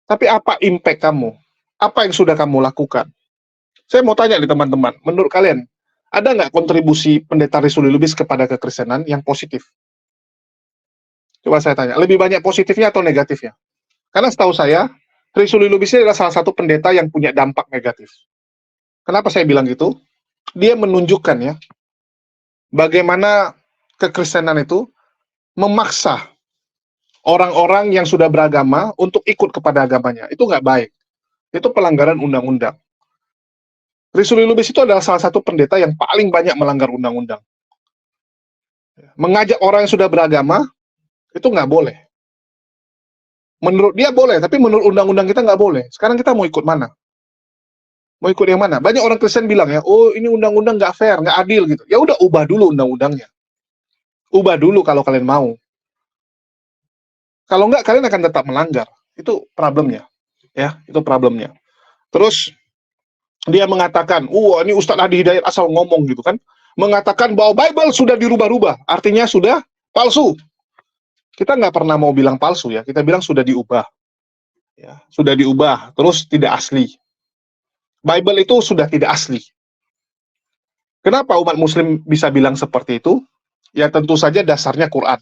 Tapi apa impact kamu? Apa yang sudah kamu lakukan? Saya mau tanya nih teman-teman, menurut kalian, ada nggak kontribusi pendeta Risuli Lubis kepada kekristenan yang positif? Coba saya tanya, lebih banyak positifnya atau negatifnya? Karena setahu saya, Risuli Lubis ini adalah salah satu pendeta yang punya dampak negatif. Kenapa saya bilang gitu? Dia menunjukkan ya, bagaimana kekristenan itu memaksa orang-orang yang sudah beragama untuk ikut kepada agamanya. Itu nggak baik. Itu pelanggaran undang-undang. Risuli Lubis itu adalah salah satu pendeta yang paling banyak melanggar undang-undang. Mengajak orang yang sudah beragama, itu nggak boleh. Menurut dia boleh, tapi menurut undang-undang kita nggak boleh. Sekarang kita mau ikut mana? Mau ikut yang mana? Banyak orang Kristen bilang ya, oh ini undang-undang nggak fair, nggak adil gitu. Ya udah, ubah dulu undang-undangnya. Ubah dulu kalau kalian mau. Kalau nggak, kalian akan tetap melanggar. Itu problemnya. Ya, itu problemnya. Terus, dia mengatakan, ini Ustadz Hadi Hidayat asal ngomong gitu kan. Mengatakan bahwa Bible sudah dirubah-rubah. Artinya sudah palsu. Kita nggak pernah mau bilang palsu ya. Kita bilang sudah diubah. Ya, sudah diubah. Terus tidak asli. Bible itu sudah tidak asli. Kenapa umat muslim bisa bilang seperti itu? Ya tentu saja dasarnya Quran.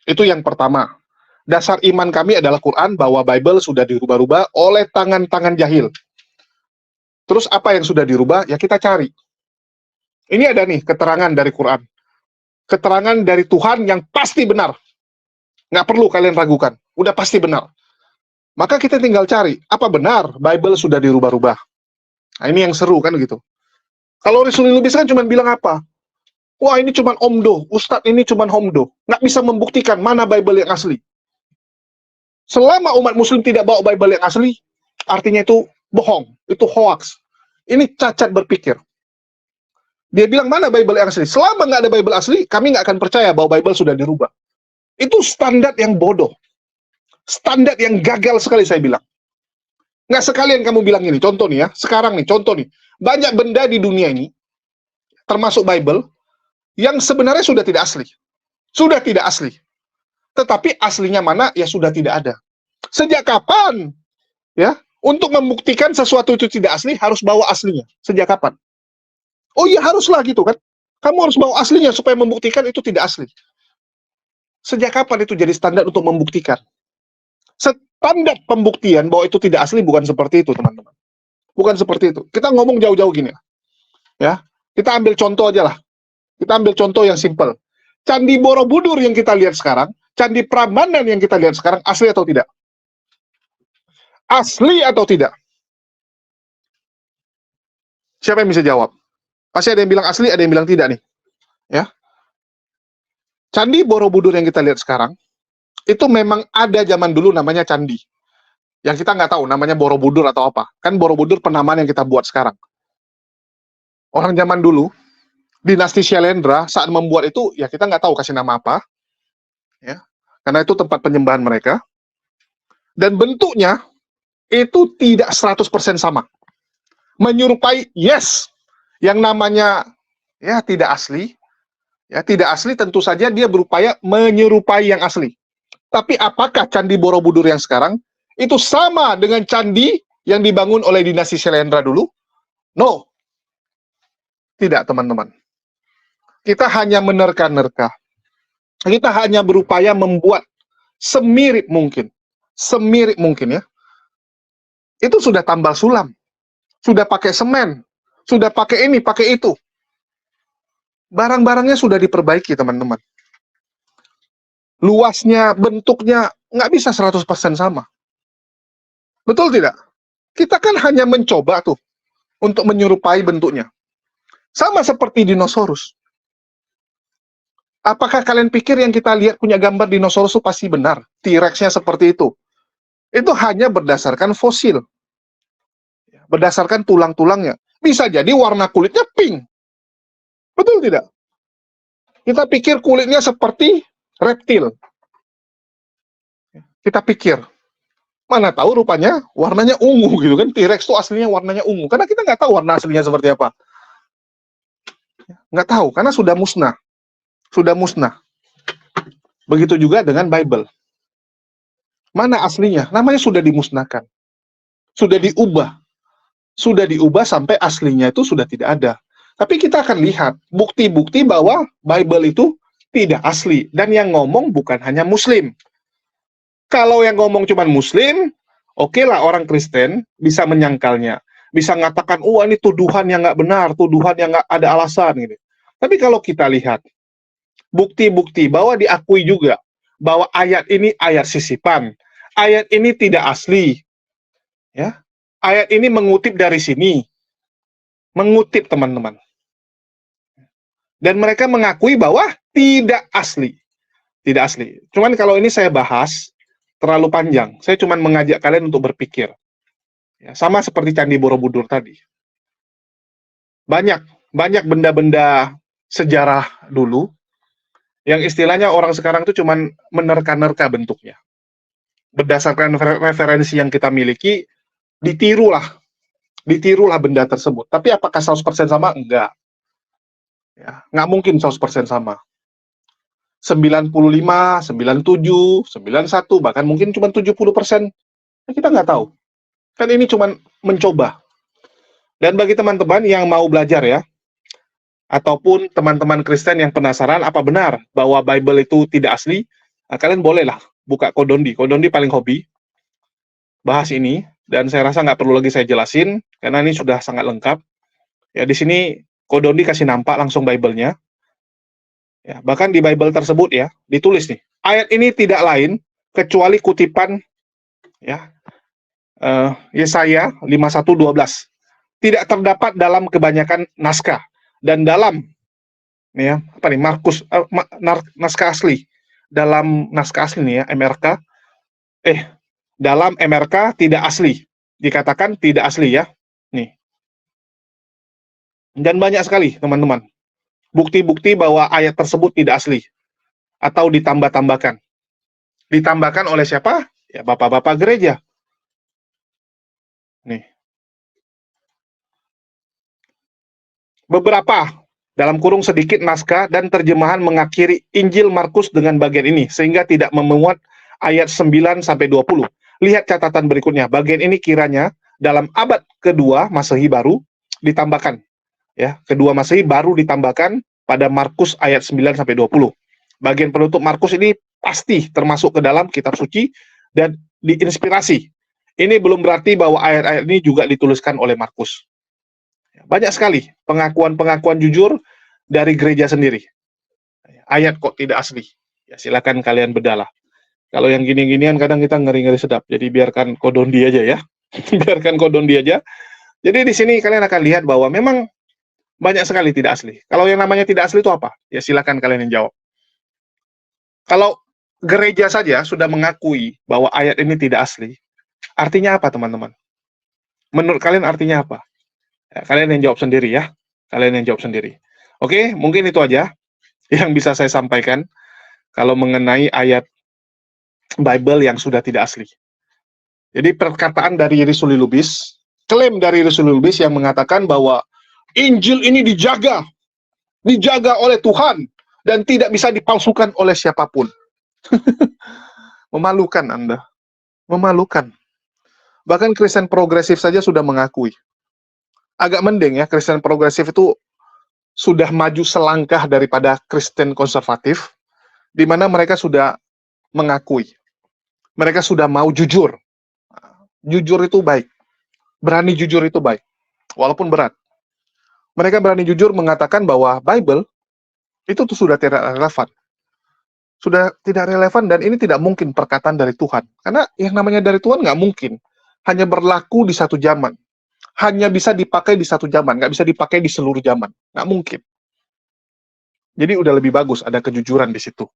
Itu yang pertama. Dasar iman kami adalah Quran, bahwa Bible sudah dirubah-rubah oleh tangan-tangan jahil. Terus apa yang sudah dirubah? Ya kita cari. Ini ada nih keterangan dari Quran. Keterangan dari Tuhan yang pasti benar. Nggak perlu kalian ragukan. Udah pasti benar. Maka kita tinggal cari. Apa benar Bible sudah dirubah-rubah? Nah, ini yang seru kan gitu. Kalau Risuli Lubis kan cuma bilang apa? Wah ini cuma omdo, Ustadz ini cuma homdo. Nggak bisa membuktikan mana Bible yang asli. Selama umat muslim tidak bawa Bible yang asli, artinya itu bohong, itu hoax. Ini cacat berpikir. Dia bilang mana Bible yang asli? Selama nggak ada Bible asli, kami nggak akan percaya bahwa Bible sudah dirubah. Itu standar yang bodoh. Standar yang gagal sekali saya bilang. Nggak sekalian kamu bilang ini, contoh nih ya, sekarang nih, contoh nih. Banyak benda di dunia ini, termasuk Bible, yang sebenarnya sudah tidak asli. Sudah tidak asli. Tetapi aslinya mana, ya sudah tidak ada. Sejak kapan? Ya, untuk membuktikan sesuatu itu tidak asli, harus bawa aslinya. Sejak kapan? Oh iya, haruslah gitu kan. Kamu harus bawa aslinya supaya membuktikan itu tidak asli. Sejak kapan itu jadi standar untuk membuktikan? Standar pembuktian bahwa itu tidak asli bukan seperti itu, teman-teman. Bukan seperti itu. Kita ngomong jauh-jauh gini. Ya, kita ambil contoh aja lah. Kita ambil contoh yang simpel. Candi Borobudur yang kita lihat sekarang, Candi Prambanan yang kita lihat sekarang, asli atau tidak? Asli atau tidak? Siapa yang bisa jawab? Pasti ada yang bilang asli, ada yang bilang tidak nih. Ya, Candi Borobudur yang kita lihat sekarang itu memang ada zaman dulu namanya candi. Yang kita nggak tahu namanya Borobudur atau apa. Kan Borobudur penamaan yang kita buat sekarang. Orang zaman dulu, dinasti Syailendra saat membuat itu, ya kita nggak tahu kasih nama apa. Ya, karena itu tempat penyembahan mereka. Dan bentuknya itu tidak 100% sama. Menyerupai, yes. Yang namanya, ya tidak asli. Ya, tidak asli tentu saja dia berupaya menyerupai yang asli. Tapi apakah Candi Borobudur yang sekarang itu sama dengan candi yang dibangun oleh dinasti Syailendra dulu? No. Tidak, teman-teman. Kita hanya menerka-nerka. Kita hanya berupaya membuat semirip mungkin. Semirip mungkin ya. Itu sudah tambal sulam. Sudah pakai semen. Sudah pakai ini, pakai itu. Barang-barangnya sudah diperbaiki, teman-teman. Luasnya, bentuknya, nggak bisa 100% sama. Betul tidak? Kita kan hanya mencoba tuh untuk menyerupai bentuknya. Sama seperti dinosaurus. Apakah kalian pikir yang kita lihat punya gambar dinosaurus itu pasti benar? T-Rex-nya seperti itu. Itu hanya berdasarkan fosil. Berdasarkan tulang-tulangnya. Bisa jadi warna kulitnya pink. Betul tidak? Kita pikir kulitnya seperti reptil. Kita pikir. Mana tahu rupanya warnanya ungu gitu kan. T-Rex itu aslinya warnanya ungu. Karena kita nggak tahu warna aslinya seperti apa. Nggak tahu, karena sudah musnah. Sudah musnah. Begitu juga dengan Bible. Mana aslinya? Namanya sudah dimusnahkan. Sudah diubah. Sudah diubah sampai aslinya itu sudah tidak ada. Tapi kita akan lihat bukti-bukti bahwa Bible itu tidak asli. Dan yang ngomong bukan hanya Muslim. Kalau yang ngomong cuma Muslim, oke lah orang Kristen bisa menyangkalnya. Bisa mengatakan, ini tuduhan yang nggak benar, tuduhan yang nggak ada alasan. Gitu. Tapi kalau kita lihat, bukti-bukti bahwa diakui juga, bahwa ayat ini ayat sisipan. Ayat ini tidak asli. Ya, ayat ini mengutip dari sini. Mengutip, teman-teman. Dan mereka mengakui bahwa tidak asli. Tidak asli. Cuman kalau ini saya bahas, terlalu panjang. Saya cuman mengajak kalian untuk berpikir. Ya, sama seperti Candi Borobudur tadi. Banyak benda-benda sejarah dulu, yang istilahnya orang sekarang itu cuman menerka-nerka bentuknya. Berdasarkan referensi yang kita miliki, ditirulah benda tersebut. Tapi apakah 100% sama? Enggak. Ya, nggak mungkin 100% sama. 95, 97, 91, bahkan mungkin cuma 70%. Kita nggak tahu. Kan ini cuma mencoba. Dan bagi teman-teman yang mau belajar ya, ataupun teman-teman Kristen yang penasaran apa benar bahwa Bible itu tidak asli, kalian bolehlah buka Kodondi. Kodondi paling hobi bahas ini, dan saya rasa nggak perlu lagi saya jelasin, karena ini sudah sangat lengkap. Ya, di sini Kodondi kasih nampak langsung Bible-nya. Ya, bahkan di Bible tersebut ya, ditulis nih, ayat ini tidak lain kecuali kutipan ya, Yesaya 51:12. Tidak terdapat dalam kebanyakan naskah, dan dalam ya, Markus naskah asli. Dalam naskah asli nih ya, MRK dalam MRK tidak asli. Dikatakan tidak asli ya. Nih. Dan banyak sekali, teman-teman. Bukti-bukti bahwa ayat tersebut tidak asli atau ditambah-tambahkan. Ditambahkan oleh siapa? Ya, bapak-bapak gereja. Nih. Beberapa dalam kurung sedikit naskah dan terjemahan mengakhiri Injil Markus dengan bagian ini sehingga tidak memuat ayat 9 sampai 20. Lihat catatan berikutnya. Bagian ini kiranya dalam abad kedua Masehi baru ditambahkan. Ya, kedua Masehi baru ditambahkan pada Markus ayat 9 sampai 20. Bagian penutup Markus ini pasti termasuk ke dalam kitab suci dan diinspirasi. Ini belum berarti bahwa ayat-ayat ini juga dituliskan oleh Markus. Banyak sekali pengakuan-pengakuan jujur dari gereja sendiri. Ayat kok tidak asli. Ya, silakan kalian bedalah. Kalau yang gini-ginian kadang kita ngeri-ngeri sedap. Jadi biarkan Kodondi aja ya. Biarkan Kodondi aja. Jadi di sini kalian akan lihat bahwa memang Banyak sekali tidak asli. Kalau yang namanya tidak asli itu apa? Ya silakan kalian yang jawab. Kalau gereja saja sudah mengakui bahwa ayat ini tidak asli, artinya apa teman-teman? Menurut kalian artinya apa? Ya, kalian yang jawab sendiri ya. Kalian yang jawab sendiri. Oke, mungkin itu aja yang bisa saya sampaikan kalau mengenai ayat Bible yang sudah tidak asli. Jadi perkataan dari Risuli Lubis, klaim dari Risuli Lubis yang mengatakan bahwa Injil ini dijaga oleh Tuhan dan tidak bisa dipalsukan oleh siapapun. Memalukan Anda, memalukan. Bahkan Kristen progresif saja sudah mengakui. Agak mending ya, Kristen progresif itu sudah maju selangkah daripada Kristen konservatif, di mana mereka sudah mengakui. Mereka sudah mau jujur. Jujur itu baik. Berani jujur itu baik. Walaupun berat. Mereka berani jujur mengatakan bahwa Bible itu tuh sudah tidak relevan. Sudah tidak relevan dan ini tidak mungkin perkataan dari Tuhan. Karena yang namanya dari Tuhan nggak mungkin. Hanya berlaku di satu zaman. Hanya bisa dipakai di satu zaman. Nggak bisa dipakai di seluruh zaman. Nggak mungkin. Jadi udah lebih bagus ada kejujuran di situ.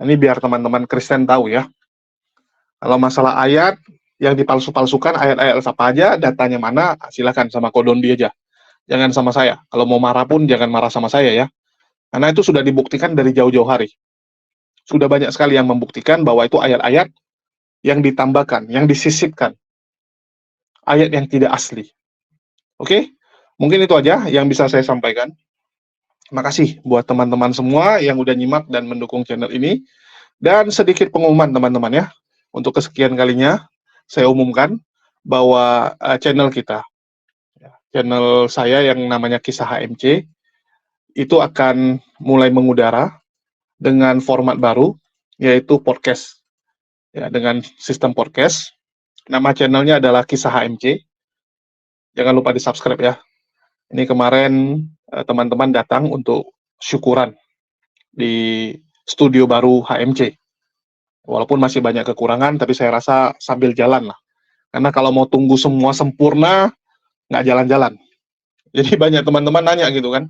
Ini biar teman-teman Kristen tahu ya. Kalau masalah ayat yang dipalsu-palsukan, ayat-ayat apa aja, datanya mana, silakan sama Kodondi aja. Jangan sama saya. Kalau mau marah pun jangan marah sama saya ya. Karena itu sudah dibuktikan dari jauh-jauh hari. Sudah banyak sekali yang membuktikan bahwa itu ayat-ayat yang ditambahkan, yang disisipkan. Ayat yang tidak asli. Oke? Mungkin itu aja yang bisa saya sampaikan. Terima kasih buat teman-teman semua yang udah nyimak dan mendukung channel ini. Dan sedikit pengumuman teman-teman ya. Untuk kesekian kalinya, saya umumkan bahwa channel kita, channel saya yang namanya Kisah HMC, itu akan mulai mengudara dengan format baru, yaitu podcast. Ya, dengan sistem podcast. Nama channelnya adalah Kisah HMC. Jangan lupa di-subscribe ya. Ini kemarin teman-teman datang untuk syukuran di studio baru HMC. Walaupun masih banyak kekurangan, tapi saya rasa sambil jalan lah. Karena kalau mau tunggu semua sempurna, nggak jalan-jalan. Jadi banyak teman-teman nanya gitu kan,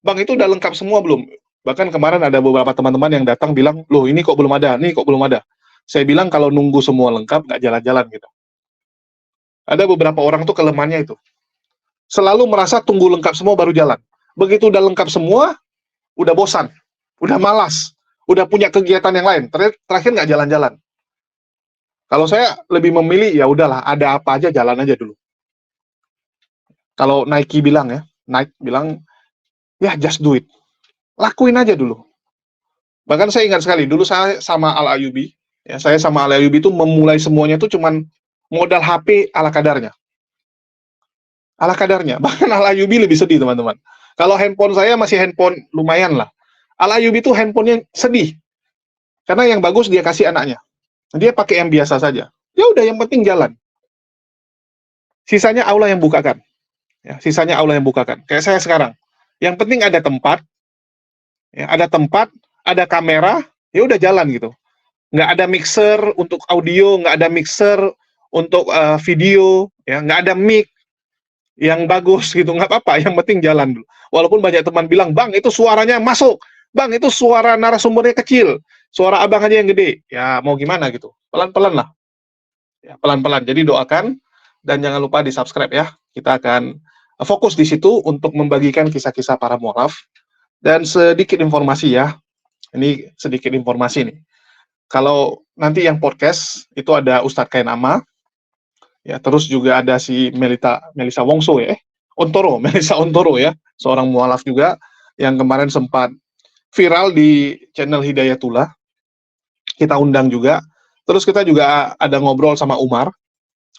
Bang itu udah lengkap semua belum? Bahkan kemarin ada beberapa teman-teman yang datang bilang, loh ini kok belum ada, nih kok belum ada. Saya bilang kalau nunggu semua lengkap, nggak jalan-jalan gitu. Ada beberapa orang tuh kelemahannya itu. Selalu merasa tunggu lengkap semua baru jalan. Begitu udah lengkap semua, udah bosan, udah malas, udah punya kegiatan yang lain. Terakhir nggak jalan-jalan. Kalau saya lebih memilih, ya udahlah, ada apa aja jalan aja dulu. Kalau Nike bilang ya, Nike bilang, ya just do it. Lakuin aja dulu. Bahkan saya ingat sekali, dulu saya sama Al-Ayubi, ya, saya sama Al-Ayubi itu memulai semuanya itu cuman modal HP ala kadarnya. Ala kadarnya. Bahkan Al-Ayubi lebih sedih, teman-teman. Kalau handphone saya masih handphone lumayan lah. Al-Ayubi itu handphonenya sedih. Karena yang bagus dia kasih anaknya. Dia pakai yang biasa saja. Ya udah, yang penting jalan. Sisanya Allah yang bukakan. Ya, sisanya Allah yang bukakan. Kayak saya sekarang. Yang penting ada tempat, ya, ada kamera, ya udah jalan gitu. Nggak ada mixer untuk audio, nggak ada mixer untuk video, ya, nggak ada mic yang bagus gitu, nggak apa-apa. Yang penting jalan dulu. Walaupun banyak teman bilang, Bang itu suaranya masuk, Bang itu suara narasumbernya kecil, suara abang aja yang gede. Ya mau gimana gitu, pelan-pelan lah. Ya, pelan-pelan. Jadi doakan dan jangan lupa di subscribe ya. Kita akan fokus di situ untuk membagikan kisah-kisah para mualaf dan sedikit informasi ya. Ini sedikit informasi nih. Kalau nanti yang podcast itu ada Ustadz Kainama, ya terus juga ada si Melisa Wongso ya, Melisa Ontoro ya, seorang mualaf juga yang kemarin sempat viral di channel Hidayatullah. Kita undang juga. Terus kita juga ada ngobrol sama Umar,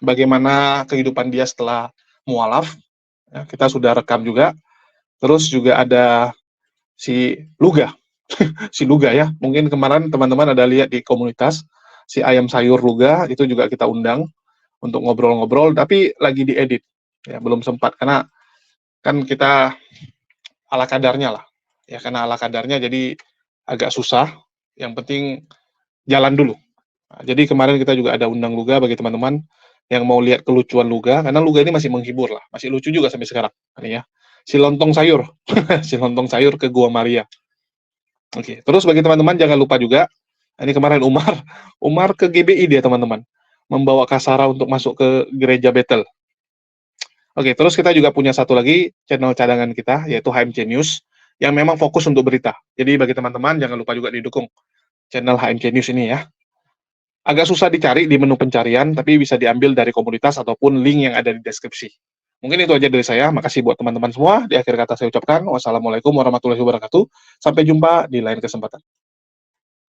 bagaimana kehidupan dia setelah mualaf. Ya, kita sudah rekam juga. Terus juga ada si Luga, si Luga ya. Mungkin kemarin teman-teman ada lihat di komunitas, si Ayam Sayur Luga, itu juga kita undang untuk ngobrol-ngobrol, tapi lagi diedit. Ya, belum sempat, karena kan kita ala kadarnya lah. Ya, karena ala kadarnya jadi agak susah. Yang penting jalan dulu. Nah, jadi kemarin kita juga ada undang Luga bagi teman-teman yang mau lihat kelucuan Luga, karena Luga ini masih menghibur lah, masih lucu juga sampai sekarang. Ini ya. si lontong sayur, si lontong sayur ke Gua Maria. Oke, terus bagi teman-teman jangan lupa juga, ini kemarin Umar ke GBI dia teman-teman, membawa Kasara untuk masuk ke gereja Betel. Oke, terus kita juga punya satu lagi channel cadangan kita, yaitu HMC News, yang memang fokus untuk berita. Jadi bagi teman-teman jangan lupa juga didukung channel HMC News ini ya. Agak susah dicari di menu pencarian, tapi bisa diambil dari komunitas ataupun link yang ada di deskripsi. Mungkin itu aja dari saya. Makasih buat teman-teman semua. Di akhir kata saya ucapkan wassalamualaikum warahmatullahi wabarakatuh. Sampai jumpa di lain kesempatan.